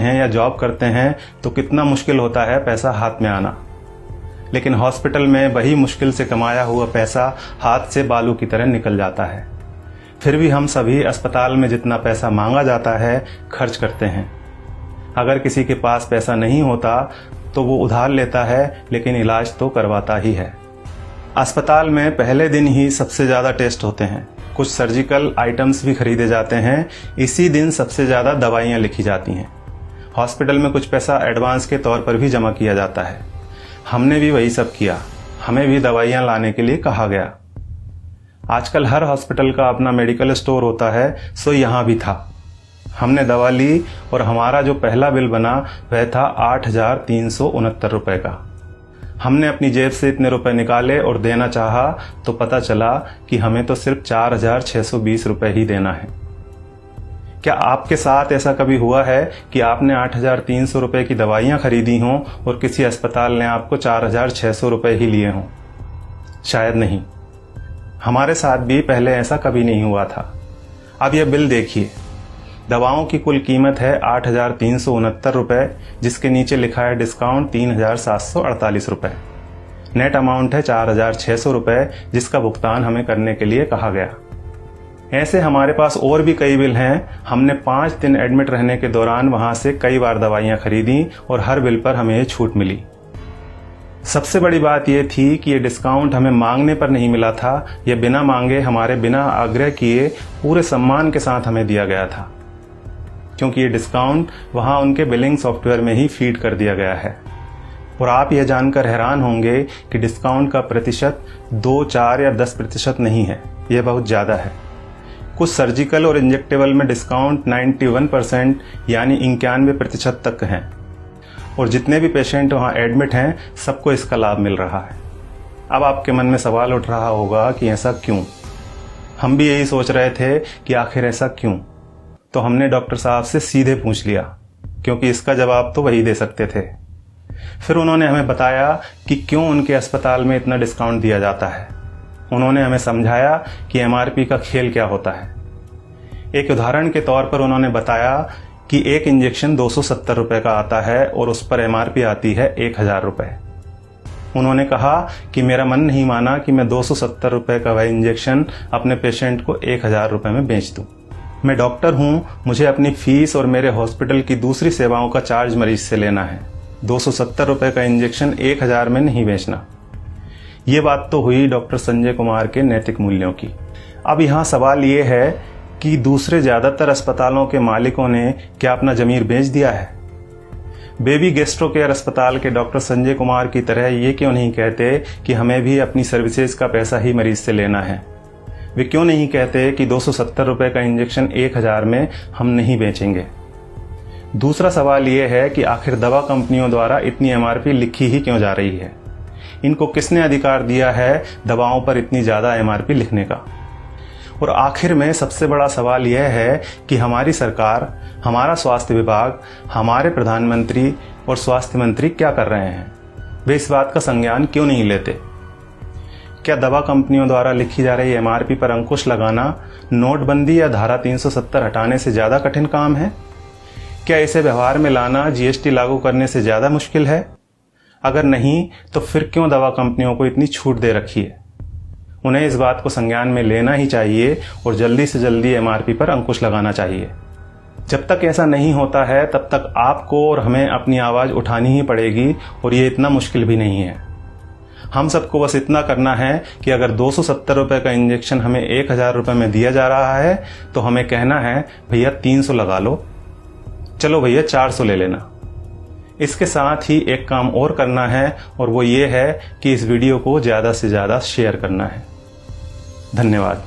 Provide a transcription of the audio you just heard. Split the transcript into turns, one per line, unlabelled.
हैं या जॉब करते हैं तो कितना मुश्किल होता है पैसा हाथ में आना, लेकिन हॉस्पिटल में वही मुश्किल से कमाया हुआ पैसा हाथ से बालू की तरह निकल जाता है। फिर भी हम सभी अस्पताल में जितना पैसा मांगा जाता है खर्च करते हैं। अगर किसी के पास पैसा नहीं होता तो वो उधार लेता है, लेकिन इलाज तो करवाता ही है। अस्पताल में पहले दिन ही सबसे ज़्यादा टेस्ट होते हैं, कुछ सर्जिकल आइटम्स भी खरीदे जाते हैं, इसी दिन सबसे ज़्यादा दवाइयाँ लिखी जाती हैं। हॉस्पिटल में कुछ पैसा एडवांस के तौर पर भी जमा किया जाता है। हमने भी वही सब किया, हमें भी दवाइयाँ लाने के लिए कहा गया। आजकल हर हॉस्पिटल का अपना मेडिकल स्टोर होता है, सो यहाँ भी था। हमने दवा ली और हमारा जो पहला बिल बना वह था 8,369 रुपये का। हमने अपनी जेब से इतने रुपए निकाले और देना चाहा तो पता चला कि हमें तो सिर्फ 4,620 रुपये ही देना है। क्या आपके साथ ऐसा कभी हुआ है कि आपने 8,300 रुपये की दवाइयाँ खरीदी हों और किसी अस्पताल ने आपको 4,600 रुपये ही लिए हों? शायद नहीं। हमारे साथ भी पहले ऐसा कभी नहीं हुआ था। अब यह बिल देखिए, दवाओं की कुल कीमत है 8,369 रुपये, जिसके नीचे लिखा है डिस्काउंट 3,748 रुपये। नेट अमाउंट है 4,600 रुपये, जिसका भुगतान हमें करने के लिए कहा गया। ऐसे हमारे पास और भी कई बिल हैं। हमने 5 दिन एडमिट रहने के दौरान वहां से कई बार दवाइयां खरीदी और हर बिल पर हमें छूट मिली। सबसे बड़ी बात यह थी कि यह डिस्काउंट हमें मांगने पर नहीं मिला था, यह बिना मांगे हमारे बिना आग्रह किए पूरे सम्मान के साथ हमें दिया गया था, क्योंकि ये डिस्काउंट वहां उनके बिलिंग सॉफ्टवेयर में ही फीड कर दिया गया है। और आप यह जानकर हैरान होंगे कि डिस्काउंट का प्रतिशत 2, 4 या 10% नहीं है, यह बहुत ज़्यादा है। कुछ सर्जिकल और इंजेक्टेबल में डिस्काउंट 91% यानी 91% तक है, और जितने भी पेशेंट वहां एडमिट हैं सबको इसका लाभ मिल रहा है। अब आपके मन में सवाल उठ रहा होगा कि ऐसा क्यों? हम भी यही सोच रहे थे कि आखिर ऐसा क्यों। तो हमने डॉक्टर साहब से सीधे पूछ लिया, क्योंकि इसका जवाब तो वही दे सकते थे। फिर उन्होंने हमें बताया कि क्यों उनके अस्पताल में इतना डिस्काउंट दिया जाता है। उन्होंने हमें समझाया कि एमआरपी का खेल क्या होता है। एक उदाहरण के तौर पर उन्होंने बताया कि एक इंजेक्शन 270 रुपये का आता है और उस पर एमआरपी आती है 1,000 रुपये। उन्होंने कहा कि मेरा मन नहीं माना कि मैं 270 रुपये का वह इंजेक्शन अपने पेशेंट को 1,000 रुपये में बेच दूं। मैं डॉक्टर हूं, मुझे अपनी फीस और मेरे हॉस्पिटल की दूसरी सेवाओं का चार्ज मरीज से लेना है। 270 रुपये का इंजेक्शन 1,000 में नहीं बेचना। ये बात तो हुई डॉक्टर संजय कुमार के नैतिक मूल्यों की। अब यहाँ सवाल ये है कि दूसरे ज्यादातर अस्पतालों के मालिकों ने क्या अपना जमीर बेच दिया है? बेबी गैस्ट्रो केयर अस्पताल के डॉक्टर संजय कुमार की तरह ये क्यों नहीं कहते कि हमें भी अपनी सर्विसेज का पैसा ही मरीज से लेना है? वे क्यों नहीं कहते कि 270 रुपये का इंजेक्शन 1,000 में हम नहीं बेचेंगे? दूसरा सवाल यह है कि आखिर दवा कंपनियों द्वारा इतनी एमआरपी लिखी ही क्यों जा रही है? इनको किसने अधिकार दिया है दवाओं पर इतनी ज्यादा एमआरपी लिखने का? और आखिर में सबसे बड़ा सवाल यह है कि हमारी सरकार, हमारा स्वास्थ्य विभाग, हमारे प्रधानमंत्री और स्वास्थ्य मंत्री क्या कर रहे हैं? वे इस बात का संज्ञान क्यों नहीं लेते? क्या दवा कंपनियों द्वारा लिखी जा रही एमआरपी पर अंकुश लगाना नोटबंदी या धारा 370 हटाने से ज्यादा कठिन काम है? क्या इसे व्यवहार में लाना जीएसटी लागू करने से ज्यादा मुश्किल है? अगर नहीं तो फिर क्यों दवा कंपनियों को इतनी छूट दे रखी है? उन्हें इस बात को संज्ञान में लेना ही चाहिए और जल्दी से जल्दी एमआरपी पर अंकुश लगाना चाहिए। जब तक ऐसा नहीं होता है तब तक आपको और हमें अपनी आवाज उठानी ही पड़ेगी, और ये इतना मुश्किल भी नहीं है। हम सबको बस इतना करना है कि अगर 270 रुपये का इंजेक्शन हमें 1,000 रुपये में दिया जा रहा है तो हमें कहना है भैया 300 लगा लो, चलो भैया 400 ले लेना। इसके साथ ही एक काम और करना है, और वो ये है कि इस वीडियो को ज्यादा से ज्यादा शेयर करना है। धन्यवाद।